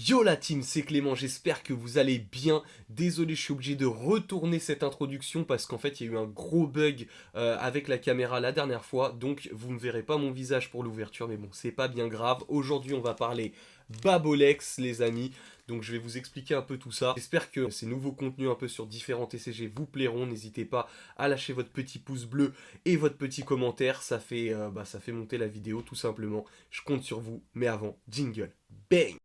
Yo la team, c'est Clément, j'espère que vous allez bien. Désolé, je suis obligé de retourner cette introduction parce qu'en fait il y a eu un gros bug avec la caméra la dernière fois, donc vous ne verrez pas mon visage pour l'ouverture, mais bon, c'est pas bien grave. Aujourd'hui on va parler Babolex les amis, donc je vais vous expliquer un peu tout ça. J'espère que ces nouveaux contenus un peu sur différents TCG vous plairont, n'hésitez pas à lâcher votre petit pouce bleu et votre petit commentaire, ça fait monter la vidéo tout simplement. Je compte sur vous, mais avant, jingle, bang!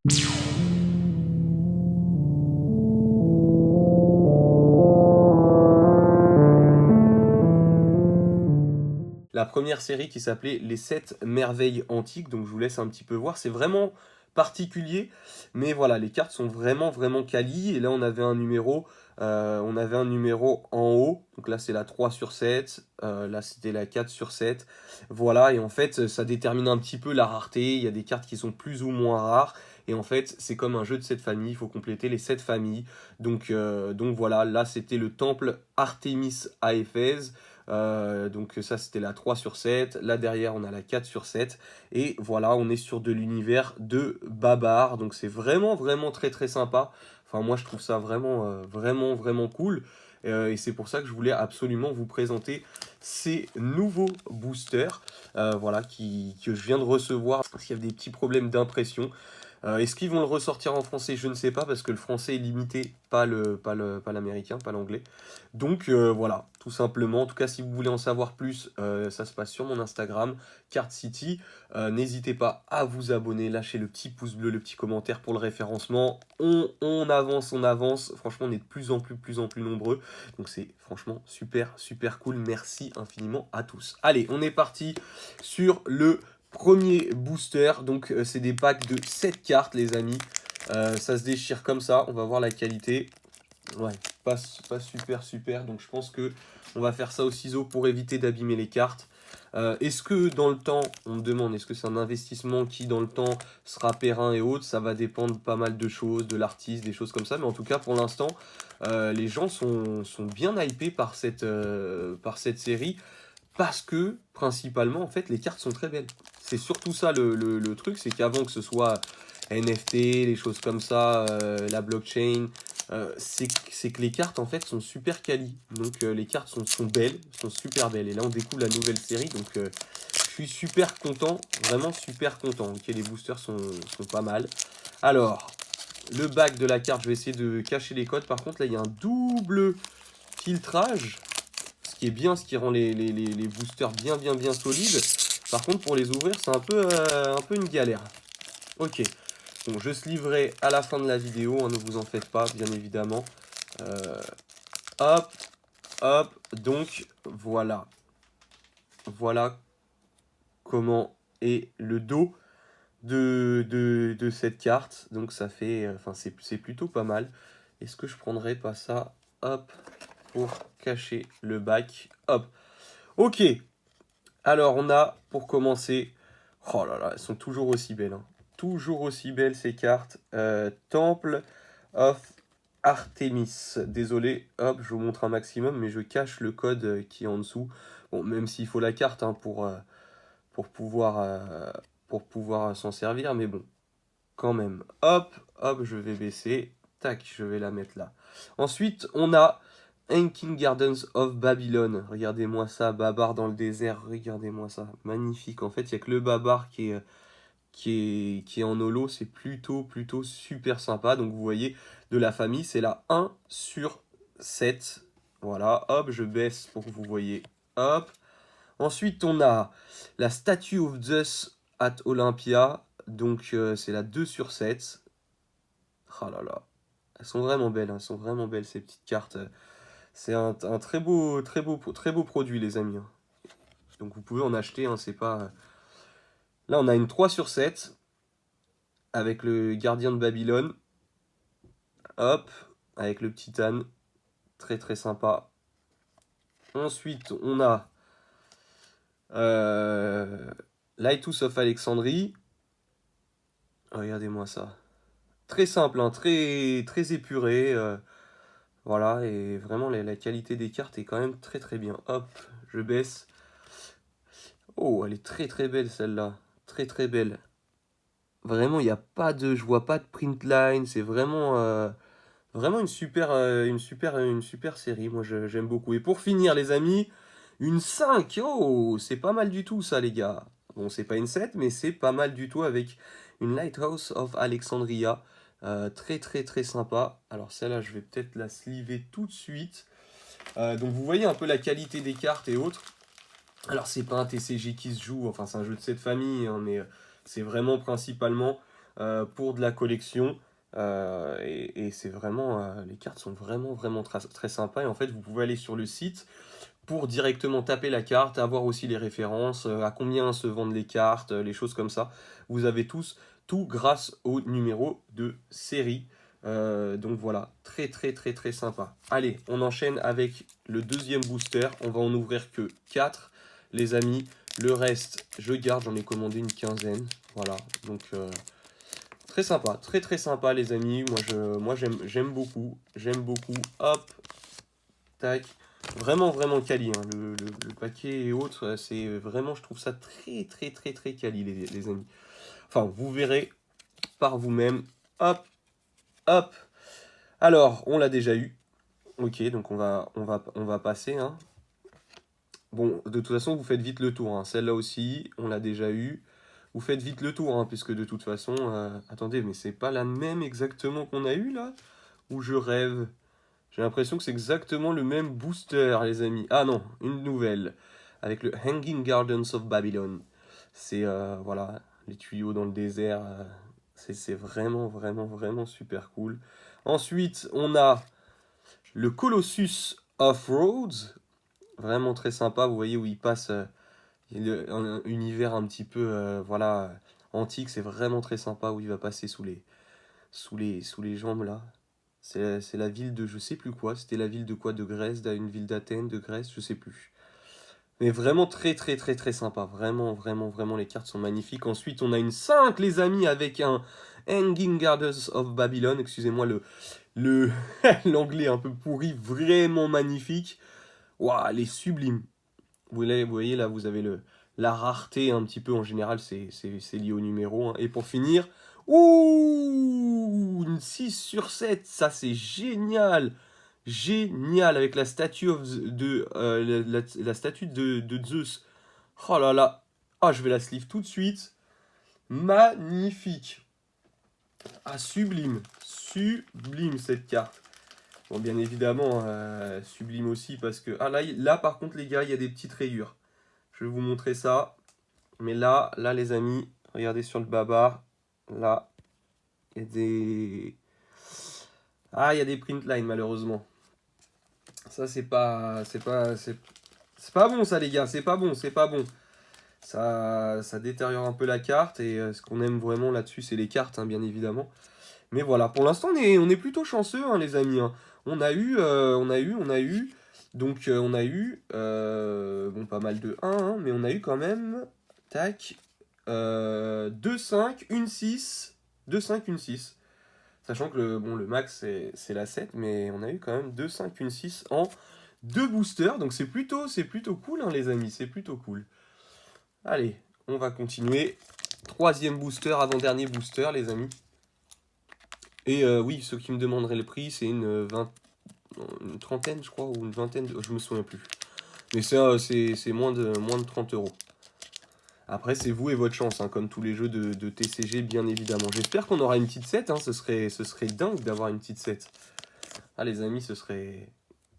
La première série qui s'appelait Les 7 merveilles antiques, donc je vous laisse un petit peu voir, c'est vraiment particulier, mais voilà, les cartes sont vraiment quali, et là on avait un numéro en haut, donc là c'est la 3 sur 7, là c'était la 4 sur 7, voilà, et en fait ça détermine un petit peu la rareté, il y a des cartes qui sont plus ou moins rares, et en fait c'est comme un jeu de 7 familles, il faut compléter les 7 familles, donc voilà, là c'était le temple Artémis à Éphèse, donc ça c'était la 3 sur 7, là derrière on a la 4 sur 7, et voilà on est sur de l'univers de Babar, donc c'est vraiment très sympa, enfin moi je trouve ça vraiment cool, et c'est pour ça que je voulais absolument vous présenter ces nouveaux boosters, voilà, que je viens de recevoir, parce qu'il y a des petits problèmes d'impression. Est-ce qu'ils vont le ressortir en français? Je ne sais pas, parce que le français est limité, pas l'américain, pas l'anglais. Donc voilà, tout simplement. En tout cas, si vous voulez en savoir plus, ça se passe sur mon Instagram, Card City. N'hésitez pas à vous abonner, lâchez le petit pouce bleu, le petit commentaire pour le référencement. On avance. Franchement, on est de plus en plus nombreux. Donc c'est franchement super cool. Merci infiniment à tous. Allez, on est parti sur le premier booster. Donc c'est des packs de 7 cartes, les amis. Ça se déchire comme ça. On va voir la qualité. Ouais, pas super, donc je pense que on va faire ça au ciseau pour éviter d'abîmer les cartes. Est-ce que dans le temps, on me demande, est-ce que c'est un investissement qui dans le temps sera périn et autres? Ça va dépendre pas mal de choses, de l'artiste, des choses comme ça, mais en tout cas pour l'instant, les gens sont bien hypés par cette série, parce que principalement en fait les cartes sont très belles. C'est surtout ça le truc, c'est qu'avant que ce soit NFT, les choses comme ça, la blockchain, c'est que les cartes en fait sont super quali. Donc les cartes sont belles, sont super belles. Et là on découvre la nouvelle série, donc je suis super content, vraiment super content. Ok, les boosters sont pas mal. Alors, le back de la carte, je vais essayer de cacher les codes. Par contre là il y a un double filtrage, ce qui est bien, ce qui rend les boosters bien solides. Par contre pour les ouvrir c'est un peu une galère. Ok, bon, je sleeverai à la fin de la vidéo, hein, ne vous en faites pas, bien évidemment. Euh, hop, donc voilà. Voilà comment est le dos de cette carte. Donc ça fait, enfin c'est plutôt pas mal. Est-ce que je prendrais pas ça, hop, pour cacher le back, hop. Ok, alors on a, pour commencer, oh là là, elles sont toujours aussi belles, hein. Toujours aussi belles ces cartes. Temple of Artemis. Désolé, hop, je vous montre un maximum, mais je cache le code qui est en dessous. Bon, même s'il faut la carte, hein, pour pouvoir s'en servir, mais bon, quand même. Hop, je vais baisser. Tac, je vais la mettre là. Ensuite, on a Ancient Gardens of Babylon. Regardez-moi ça, Babar dans le désert. Regardez-moi ça, magnifique. En fait, il n'y a que le Babar qui est en holo. C'est plutôt super sympa. Donc, vous voyez, de la famille, c'est la 1 sur 7. Voilà, hop, je baisse pour que vous voyez. Hop. Ensuite, on a la Statue of Zeus at Olympia. Donc, c'est la 2 sur 7. Oh là là. Elles sont vraiment belles, hein. Elles sont vraiment belles ces petites cartes. C'est un très beau produit, les amis, hein. Donc vous pouvez en acheter, hein, c'est pas... Là, on a une 3 sur 7 avec le gardien de Babylone. Hop, avec le petit âne. Très sympa. Ensuite, on a Lightus of Alexandrie. Regardez-moi ça. Très simple, hein, très épuré. Voilà, et vraiment la qualité des cartes est quand même très bien. Hop, je baisse. Oh, elle est très belle celle-là. Très belle. Vraiment, il y a pas de je vois pas de print line, c'est vraiment, vraiment une super série. Moi, j'aime beaucoup. Et pour finir, les amis, une 5. Oh, c'est pas mal du tout, ça, les gars. Bon, c'est pas une 7, mais c'est pas mal du tout avec une Lighthouse of Alexandria. Très, très, très sympa. Alors, celle-là, je vais peut-être la sliver tout de suite. Donc, vous voyez un peu la qualité des cartes et autres. Alors, c'est pas un TCG qui se joue, enfin, c'est un jeu de cette famille, hein, mais c'est vraiment principalement pour de la collection. Et c'est vraiment, les cartes sont vraiment, vraiment très sympas. Et en fait, vous pouvez aller sur le site pour directement taper la carte, avoir aussi les références, à combien se vendent les cartes, les choses comme ça. Vous avez tout grâce au numéro de série. Donc voilà, très très très très sympa. Allez, on enchaîne avec le deuxième booster. On va en ouvrir que 4, les amis. Le reste, je garde, j'en ai commandé une quinzaine. Voilà, donc très sympa, très très sympa les amis. Moi j'aime beaucoup, j'aime beaucoup. Hop, tac. Vraiment, vraiment quali, hein. Le paquet et autres, c'est vraiment, je trouve ça très, très, très, très quali, les amis. Enfin, vous verrez par vous-même. Hop, hop. Alors, on l'a déjà eu. Ok, donc on va passer, hein. Bon, de toute façon, vous faites vite le tour, hein. Celle-là aussi, on l'a déjà eu. Vous faites vite le tour, hein, puisque de toute façon... attendez, mais c'est pas la même exactement qu'on a eu, là? Ou je rêve? J'ai l'impression que c'est exactement le même booster, les amis. Ah non, une nouvelle. Avec le Hanging Gardens of Babylon. C'est, voilà, les tuyaux dans le désert. C'est vraiment, vraiment, vraiment super cool. Ensuite, on a le Colossus Off-Roads. Vraiment très sympa. Vous voyez où il passe un univers un petit peu, voilà, antique. C'est vraiment très sympa où il va passer sous les jambes, là. C'est la ville de je sais plus quoi. C'était la ville de quoi? De Grèce, une ville d'Athènes, de Grèce, je sais plus. Mais vraiment très très très très sympa. Vraiment, vraiment, vraiment, les cartes sont magnifiques. Ensuite, on a une 5 les amis, avec un Hanging Gardens of Babylon. Excusez-moi le l'anglais un peu pourri. Vraiment magnifique. Waouh, elle est sublime. Vous voyez là, vous avez la rareté un petit peu. En général, c'est lié au numéro, hein. Et pour finir, ouh, une 6 sur 7. Ça, c'est génial. Génial, avec la statue la statue de Zeus. Oh là là. Ah, je vais la sleeve tout de suite. Magnifique. Ah, sublime. Sublime cette carte. Bon, bien évidemment, sublime aussi parce que... Ah, là, par contre, les gars, il y a des petites rayures. Je vais vous montrer ça. Mais là, les amis, regardez sur le babar. Là, il y a des... Ah, il y a des print lines, malheureusement. Ça, c'est pas bon, ça, les gars. C'est pas bon, c'est pas bon. Ça détériore un peu la carte. Et ce qu'on aime vraiment là-dessus, c'est les cartes, hein, bien évidemment. Mais voilà, pour l'instant, on est plutôt chanceux, hein, les amis, hein. On a eu. Donc, on a eu, bon, pas mal de 1, hein, mais on a eu quand même, tac, 2, 5, une 6, 2, 5, une 6. Sachant que bon, le max, c'est la 7, mais on a eu quand même 2, 5, une 6 en 2 boosters. Donc, c'est plutôt cool, hein, les amis, c'est plutôt cool. Allez, on va continuer. Troisième booster, avant-dernier booster, les amis. Et oui, ceux qui me demanderaient le prix, c'est une trentaine, je crois, ou une vingtaine, je me souviens plus. Mais c'est moins de 30 euros. Après, c'est vous et votre chance, hein, comme tous les jeux de TCG, bien évidemment. J'espère qu'on aura une petite 7, hein, ce serait dingue d'avoir une petite 7. Ah, les amis, ce serait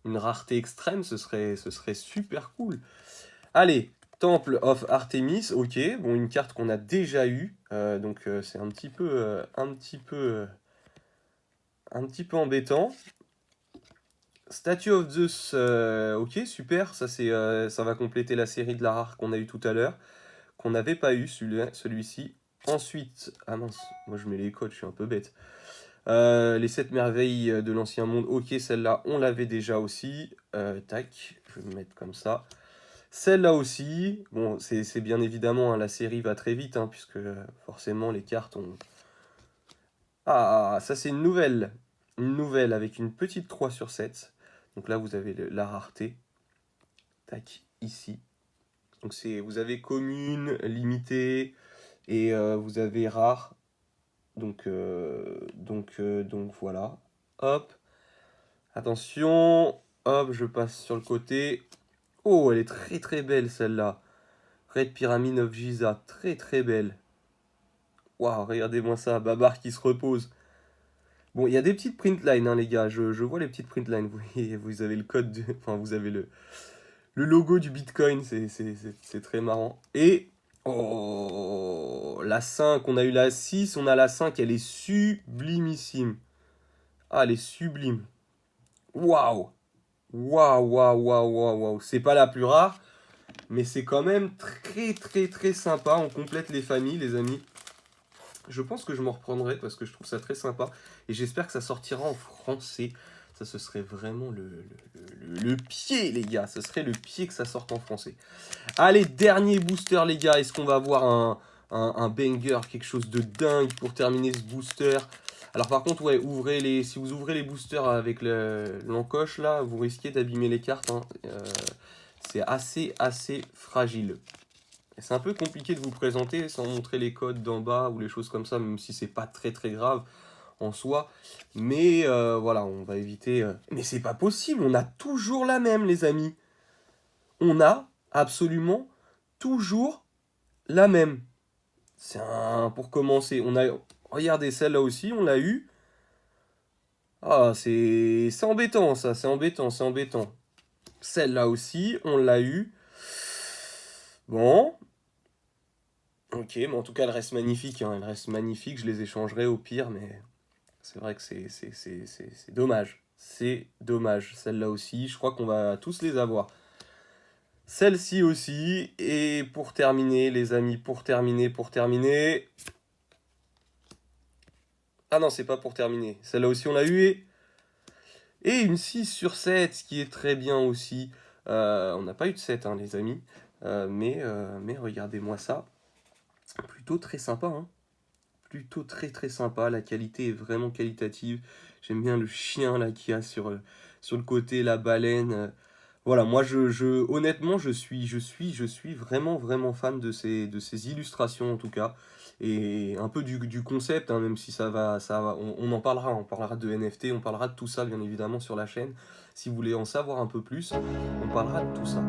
une rareté extrême, ce serait super cool. Allez, Temple of Artemis, ok, bon, une carte qu'on a déjà eue, donc c'est un petit peu embêtant. Statue of Zeus, ok, super, ça va compléter la série de la rare qu'on a eu tout à l'heure, qu'on n'avait pas eu celui-ci. Ensuite, ah mince, moi je mets les codes, je suis un peu bête. Les 7 merveilles de l'ancien monde, ok, celle-là on l'avait déjà aussi. Tac, je vais me mettre comme ça. Celle-là aussi, bon, c'est bien évidemment, hein, la série va très vite, hein, puisque forcément les cartes ont... Ah, ça c'est une nouvelle. Une nouvelle avec une petite 3 sur 7. Donc là, vous avez la rareté. Tac, ici. Donc vous avez commune, limité, et vous avez rare. Donc voilà. Hop. Attention. Hop, je passe sur le côté. Oh, elle est très très belle celle-là. Red Pyramid of Giza. Très très belle. Waouh, regardez-moi ça. Babar qui se repose. Bon, il y a des petites print lines, hein, les gars. Je vois les petites print lines. Vous voyez, vous avez le code. Enfin, vous avez le logo du Bitcoin. C'est très marrant. Et. Oh, la 5. On a eu la 6. On a la 5. Elle est sublimissime. Ah, elle est sublime. Waouh! Waouh, waouh, waouh, waouh, waouh. C'est pas la plus rare, mais c'est quand même très, très, très sympa. On complète les familles, les amis. Je pense que je m'en reprendrai parce que je trouve ça très sympa. Et j'espère que ça sortira en français. Ça, ce serait vraiment le pied, les gars. Ce serait le pied que ça sorte en français. Allez, dernier booster, les gars. Est-ce qu'on va avoir un banger, quelque chose de dingue pour terminer ce booster? Alors par contre, ouais, si vous ouvrez les boosters avec l'encoche, là, vous risquez d'abîmer les cartes, hein. C'est assez fragile. C'est un peu compliqué de vous présenter sans montrer les codes d'en bas ou les choses comme ça, même si c'est pas très très grave en soi. Mais voilà, on va éviter. Mais c'est pas possible, on a toujours la même, les amis. On a absolument toujours la même. Pour commencer, regardez celle-là aussi, on l'a eu. Ah, c'est embêtant ça, c'est embêtant, c'est embêtant. Celle-là aussi, on l'a eu. Bon, ok, mais en tout cas, elle reste magnifique, hein, elle reste magnifique, je les échangerai au pire, mais c'est vrai que c'est dommage. C'est dommage, celle-là aussi, je crois qu'on va tous les avoir. Celle-ci aussi, et pour terminer, les amis, pour terminer... Ah non, c'est pas pour terminer, celle-là aussi on l'a eu, et une 6 sur 7, ce qui est très bien aussi. On n'a pas eu de 7, hein, les amis. Mais regardez-moi ça. Plutôt très sympa, hein. Plutôt très très sympa. La qualité est vraiment qualitative. J'aime bien le chien là qu'il y a sur le côté, la baleine. Voilà, moi honnêtement, je suis vraiment vraiment fan de ces illustrations en tout cas. Et un peu du concept, hein, même si on en parlera, on parlera de NFT, on parlera de tout ça bien évidemment sur la chaîne. Si vous voulez en savoir un peu plus, on parlera de tout ça.